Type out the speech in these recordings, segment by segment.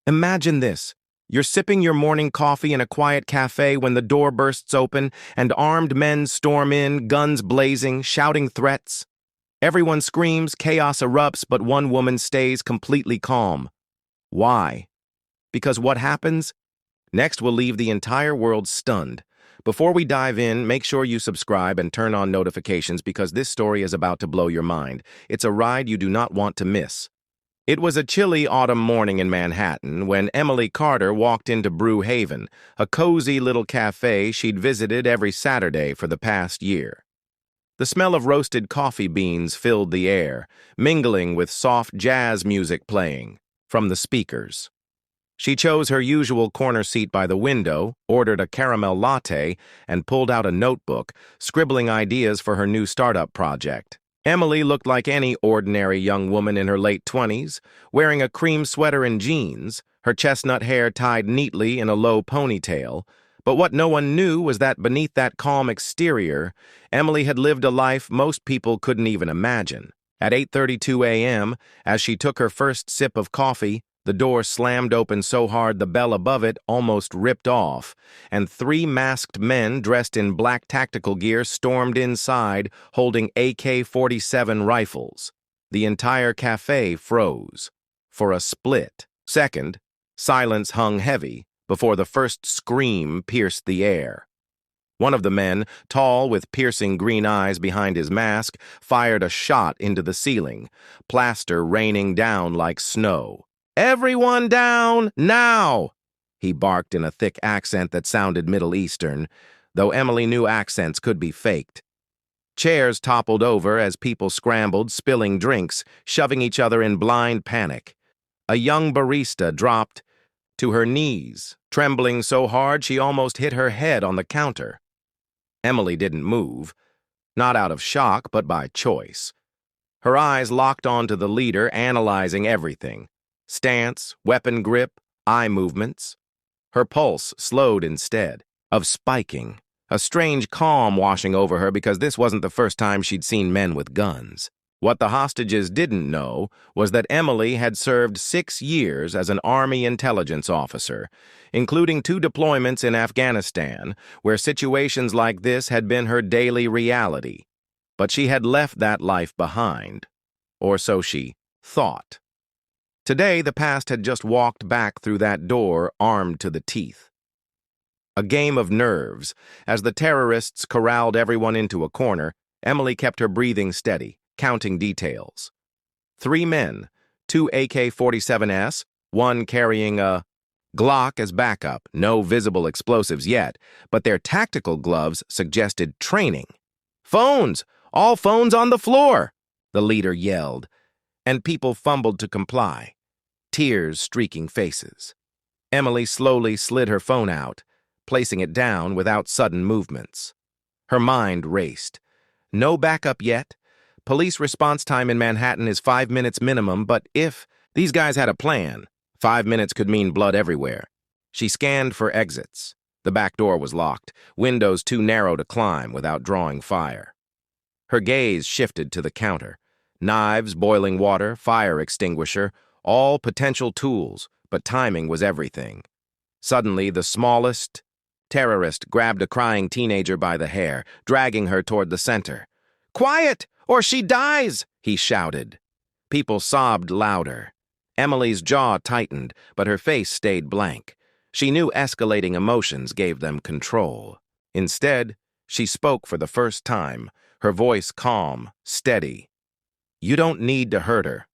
Imagine this. You're sipping your morning coffee in a quiet cafe when the door bursts open and armed men storm in, guns blazing, shouting threats. Everyone screams, chaos erupts, but one woman stays completely calm. Why? Because what happens? Next, we'll leave the entire world stunned. Before we dive in, make sure you subscribe and turn on notifications because this story is about to blow your mind. It's a ride you do not want to miss. It was a chilly autumn morning in Manhattan when Emily Carter walked into Brew Haven, a cozy little cafe she'd visited every Saturday for the past year. The smell of roasted coffee beans filled the air, mingling with soft jazz music playing from the speakers. She chose her usual corner seat by the window, ordered a caramel latte, and pulled out a notebook, scribbling ideas for her new startup project. Emily looked like any ordinary young woman in her late 20s, wearing a cream sweater and jeans, her chestnut hair tied neatly in a low ponytail. But what no one knew was that beneath that calm exterior, Emily had lived a life most people couldn't even imagine. At 8:32 a.m., as she took her first sip of coffee, the door slammed open so hard the bell above it almost ripped off, and three masked men dressed in black tactical gear stormed inside, holding AK-47 rifles. The entire cafe froze. For a split second, silence hung heavy before the first scream pierced the air. One of the men, tall with piercing green eyes behind his mask, fired a shot into the ceiling, plaster raining down like snow. "Everyone down, now!" he barked in a thick accent that sounded Middle Eastern, though Emily knew accents could be faked. Chairs toppled over as people scrambled, spilling drinks, shoving each other in blind panic. A young barista dropped to her knees, trembling so hard she almost hit her head on the counter. Emily didn't move, not out of shock, but by choice. Her eyes locked onto the leader, analyzing everything. Stance, weapon grip, eye movements. Her pulse slowed instead of spiking, a strange calm washing over her because this wasn't the first time she'd seen men with guns. What the hostages didn't know was that Emily had served 6 years as an Army intelligence officer, including 2 deployments in Afghanistan, where situations like this had been her daily reality. But she had left that life behind, or so she thought. Today, the past had just walked back through that door, armed to the teeth. A game of nerves. As the terrorists corralled everyone into a corner, Emily kept her breathing steady, counting details. 3 men, 2 AK-47s, one carrying a Glock as backup, no visible explosives yet, but their tactical gloves suggested training. "Phones! All phones on the floor!" the leader yelled, and people fumbled to comply, tears streaking faces. Emily slowly slid her phone out, placing it down without sudden movements. Her mind raced. No backup yet. Police response time in Manhattan is 5 minutes minimum, but if these guys had a plan, 5 minutes could mean blood everywhere. She scanned for exits. The back door was locked, windows too narrow to climb without drawing fire. Her gaze shifted to the counter. Knives, boiling water, fire extinguisher, all potential tools, but timing was everything. Suddenly, the smallest terrorist grabbed a crying teenager by the hair, dragging her toward the center. "Quiet, or she dies!" he shouted. People sobbed louder. Emily's jaw tightened, but her face stayed blank. She knew escalating emotions gave them control. Instead, she spoke for the first time, her voice calm, steady. "You don't need to hurt her."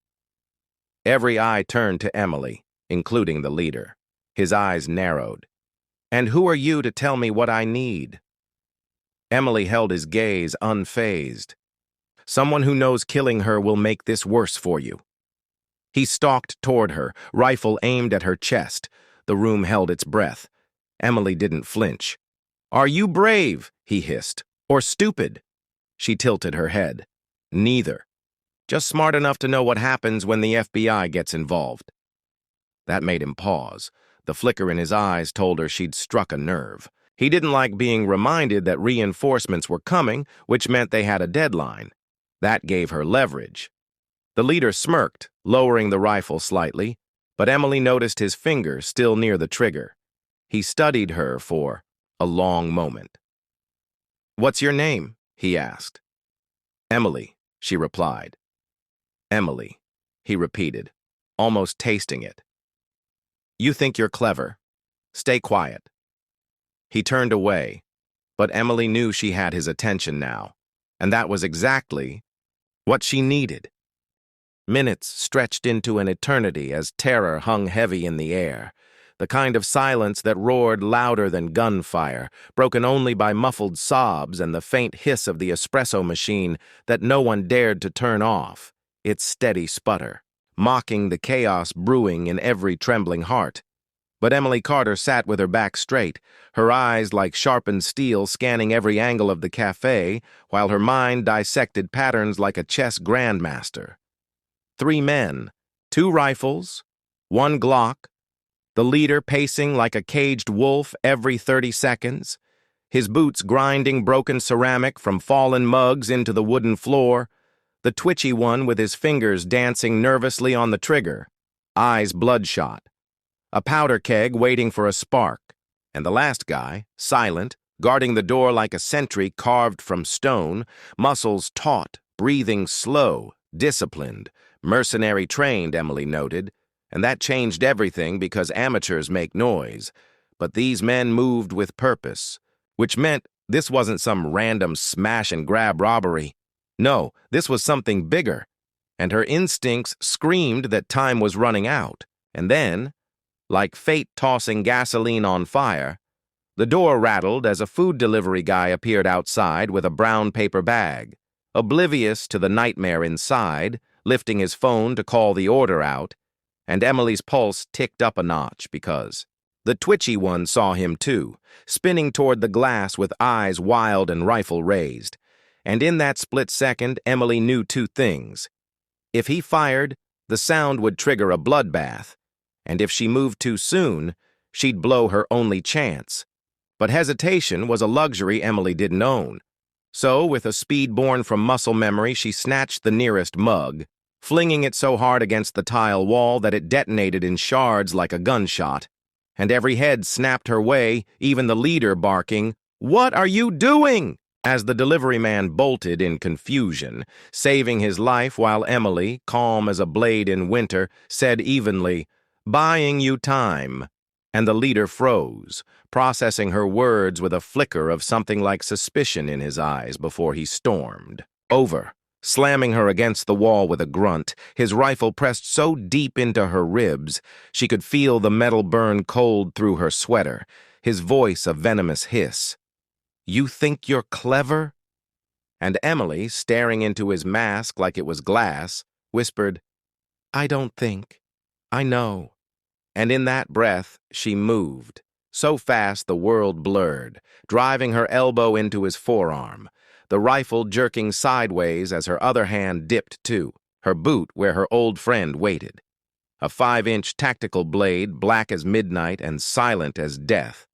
Every eye turned to Emily, including the leader. His eyes narrowed. "And who are you to tell me what I need?" Emily held his gaze unfazed. "Someone who knows killing her will make this worse for you." He stalked toward her, rifle aimed at her chest. The room held its breath. Emily didn't flinch. "Are you brave?" he hissed. "Or stupid?" She tilted her head. "Neither. Just smart enough to know what happens when the FBI gets involved." That made him pause. The flicker in his eyes told her she'd struck a nerve. He didn't like being reminded that reinforcements were coming, which meant they had a deadline. That gave her leverage. The leader smirked, lowering the rifle slightly. but Emily noticed his finger still near the trigger. He studied her for a long moment. "What's your name?" he asked. "Emily," she replied. "Emily," he repeated, almost tasting it. "You think you're clever. Stay quiet." He turned away, but Emily knew she had his attention now, and that was exactly what she needed. Minutes stretched into an eternity as terror hung heavy in the air, the kind of silence that roared louder than gunfire, broken only by muffled sobs and the faint hiss of the espresso machine that no one dared to turn off, its steady sputter, mocking the chaos brewing in every trembling heart. But Emily Carter sat with her back straight, her eyes like sharpened steel scanning every angle of the café, while her mind dissected patterns like a chess grandmaster. 3 men, 2 rifles, 1 Glock, the leader pacing like a caged wolf every 30 seconds, his boots grinding broken ceramic from fallen mugs into the wooden floor, the twitchy one with his fingers dancing nervously on the trigger, eyes bloodshot, a powder keg waiting for a spark, and the last guy, silent, guarding the door like a sentry carved from stone, muscles taut, breathing slow, disciplined, mercenary-trained, Emily noted, and that changed everything because amateurs make noise. But these men moved with purpose, which meant this wasn't some random smash-and-grab robbery. No, this was something bigger, and her instincts screamed that time was running out. And then, like fate tossing gasoline on fire, the door rattled as a food delivery guy appeared outside with a brown paper bag, oblivious to the nightmare inside, lifting his phone to call the order out, and Emily's pulse ticked up a notch because the twitchy one saw him too, spinning toward the glass with eyes wild and rifle raised. And in that split second, Emily knew 2 things. If he fired, the sound would trigger a bloodbath, and if she moved too soon, she'd blow her only chance. But hesitation was a luxury Emily didn't own. So, with a speed born from muscle memory, she snatched the nearest mug, flinging it so hard against the tile wall that it detonated in shards like a gunshot. And every head snapped her way, even the leader barking, "What are you doing?" as the delivery man bolted in confusion, saving his life while Emily, calm as a blade in winter, said evenly, "Buying you time." And the leader froze, processing her words with a flicker of something like suspicion in his eyes before he stormed over, slamming her against the wall with a grunt, his rifle pressed so deep into her ribs she could feel the metal burn cold through her sweater, his voice a venomous hiss. "You think you're clever?" And Emily, staring into his mask like it was glass, whispered, "I don't think. I know." And in that breath, she moved, so fast the world blurred, driving her elbow into his forearm, the rifle jerking sideways as her other hand dipped too, her boot where her old friend waited. A 5-inch tactical blade, black as midnight and silent as death.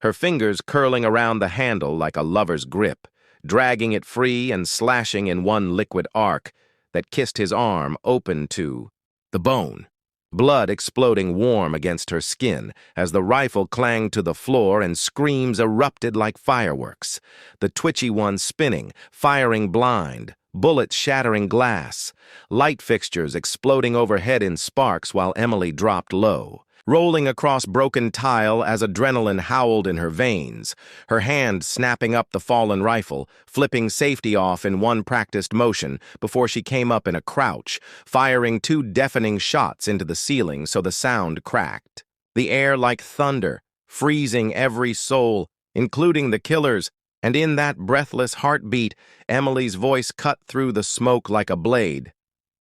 Her fingers curling around the handle like a lover's grip, dragging it free and slashing in one liquid arc that kissed his arm open to the bone. Blood exploding warm against her skin as the rifle clanged to the floor and screams erupted like fireworks, the twitchy one spinning, firing blind, bullets shattering glass, light fixtures exploding overhead in sparks while Emily dropped low, rolling across broken tile as adrenaline howled in her veins, her hand snapping up the fallen rifle, flipping safety off in one practiced motion before she came up in a crouch, firing 2 deafening shots into the ceiling so the sound cracked. The air like thunder, freezing every soul, including the killer's, and in that breathless heartbeat, Emily's voice cut through the smoke like a blade.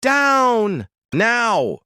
"Down! Now!"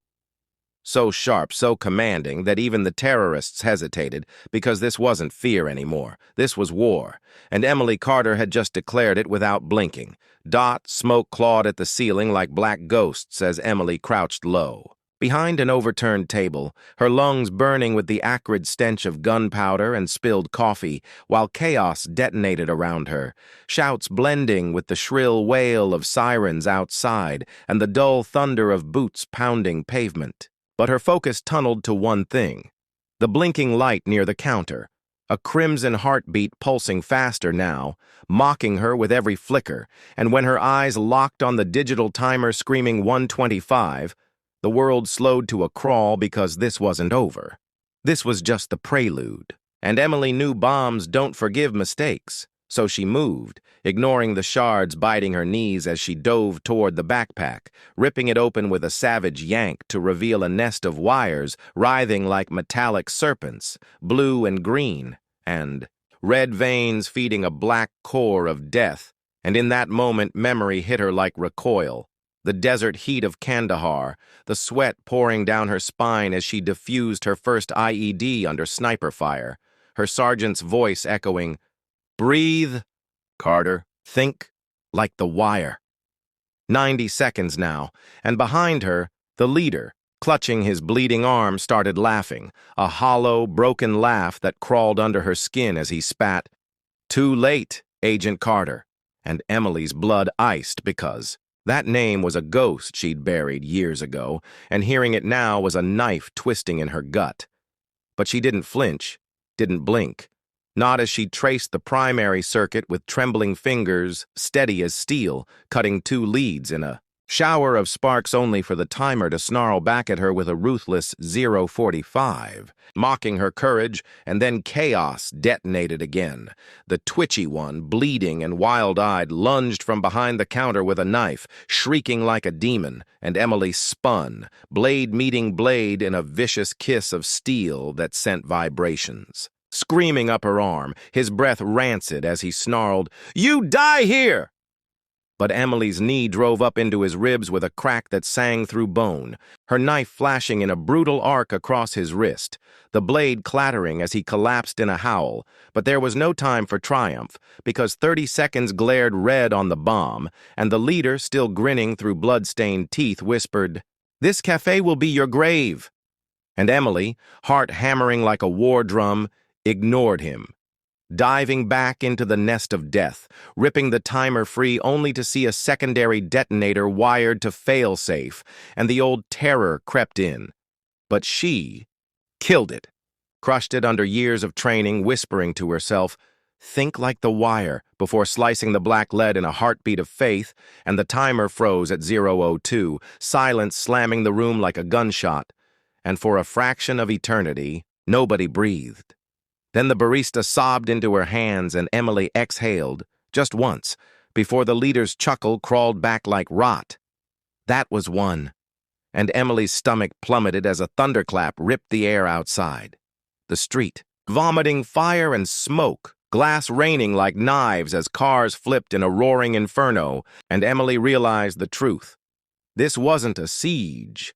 So sharp, so commanding that even the terrorists hesitated because this wasn't fear anymore. This was war, and Emily Carter had just declared it without blinking. Dot smoke clawed at the ceiling like black ghosts as Emily crouched low. Behind an overturned table, her lungs burning with the acrid stench of gunpowder and spilled coffee, while chaos detonated around her, shouts blending with the shrill wail of sirens outside and the dull thunder of boots pounding pavement. But her focus tunneled to one thing: the blinking light near the counter, a crimson heartbeat pulsing faster now, mocking her with every flicker, and when her eyes locked on the digital timer screaming 125, the world slowed to a crawl because this wasn't over. This was just the prelude, and Emily knew bombs don't forgive mistakes, so she moved, ignoring the shards biting her knees as she dove toward the backpack, ripping it open with a savage yank to reveal a nest of wires writhing like metallic serpents, blue and green, and red veins feeding a black core of death. And in that moment, memory hit her like recoil. The desert heat of Kandahar, the sweat pouring down her spine as she defused her first IED under sniper fire, her sergeant's voice echoing, "Breathe, Carter, think like the wire." 90 seconds now, and behind her, the leader, clutching his bleeding arm, started laughing, a hollow, broken laugh that crawled under her skin as he spat, "Too late, Agent Carter," and Emily's blood iced because that name was a ghost she'd buried years ago, and hearing it now was a knife twisting in her gut. But she didn't flinch, didn't blink. Not as she traced the primary circuit with trembling fingers, steady as steel, cutting 2 leads in a shower of sparks only for the timer to snarl back at her with a ruthless 045, mocking her courage, and then chaos detonated again. The twitchy one, bleeding and wild-eyed, lunged from behind the counter with a knife, shrieking like a demon, and Emily spun, blade meeting blade in a vicious kiss of steel that sent vibrations. Screaming up her arm, his breath rancid as he snarled, "You die here!" But Emily's knee drove up into his ribs with a crack that sang through bone, her knife flashing in a brutal arc across his wrist, the blade clattering as he collapsed in a howl. But there was no time for triumph, because 30 seconds glared red on the bomb, and the leader, still grinning through blood-stained teeth, whispered, "This café will be your grave." And Emily, heart hammering like a war drum, ignored him, diving back into the nest of death, ripping the timer free only to see a secondary detonator wired to fail-safe, and the old terror crept in. But she killed it, crushed it under years of training, whispering to herself, "Think like the wire," before slicing the black lead in a heartbeat of faith, and the timer froze at 0:02, silence slamming the room like a gunshot, and for a fraction of eternity, nobody breathed. Then the barista sobbed into her hands and Emily exhaled, just once, before the leader's chuckle crawled back like rot. That was one. And Emily's stomach plummeted as a thunderclap ripped the air outside. The street, vomiting fire and smoke, glass raining like knives as cars flipped in a roaring inferno, and Emily realized the truth. This wasn't a siege.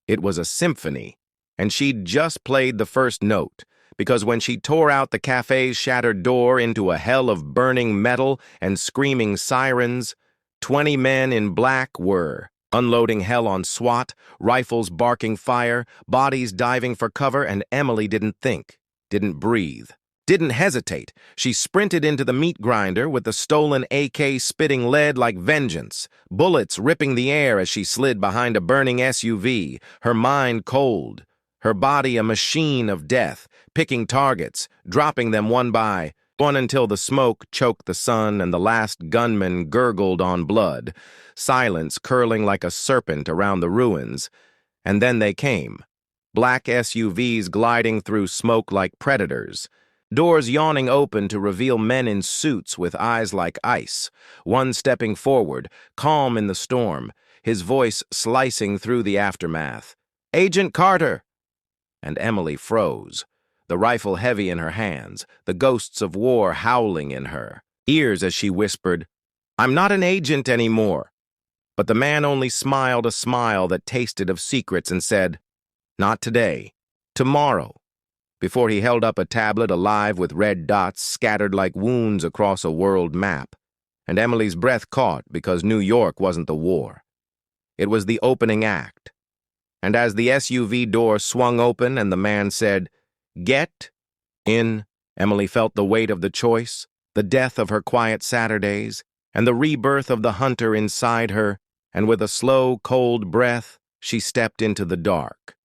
It was a symphony, and she'd just played the first note. Because when she tore out the cafe's shattered door into a hell of burning metal and screaming sirens, 20 men in black were unloading hell on SWAT, rifles barking fire, bodies diving for cover, and Emily didn't think, didn't breathe, didn't hesitate. She sprinted into the meat grinder with the stolen AK spitting lead like vengeance, bullets ripping the air as she slid behind a burning SUV, her mind cold, her body a machine of death, picking targets, dropping them one by one until the smoke choked the sun and the last gunman gurgled on blood, silence curling like a serpent around the ruins. And then they came, black SUVs gliding through smoke like predators, doors yawning open to reveal men in suits with eyes like ice, one stepping forward, calm in the storm, his voice slicing through the aftermath. "Agent Carter!" And Emily froze, the rifle heavy in her hands, the ghosts of war howling in her ears as she whispered, "I'm not an agent anymore." But the man only smiled a smile that tasted of secrets and said, "Not today, tomorrow," before he held up a tablet alive with red dots scattered like wounds across a world map. And Emily's breath caught because New York wasn't the war. It was the opening act. And as the SUV door swung open and the man said, "Get in," Emily felt the weight of the choice, the death of her quiet Saturdays, and the rebirth of the hunter inside her, and with a slow, cold breath, she stepped into the dark.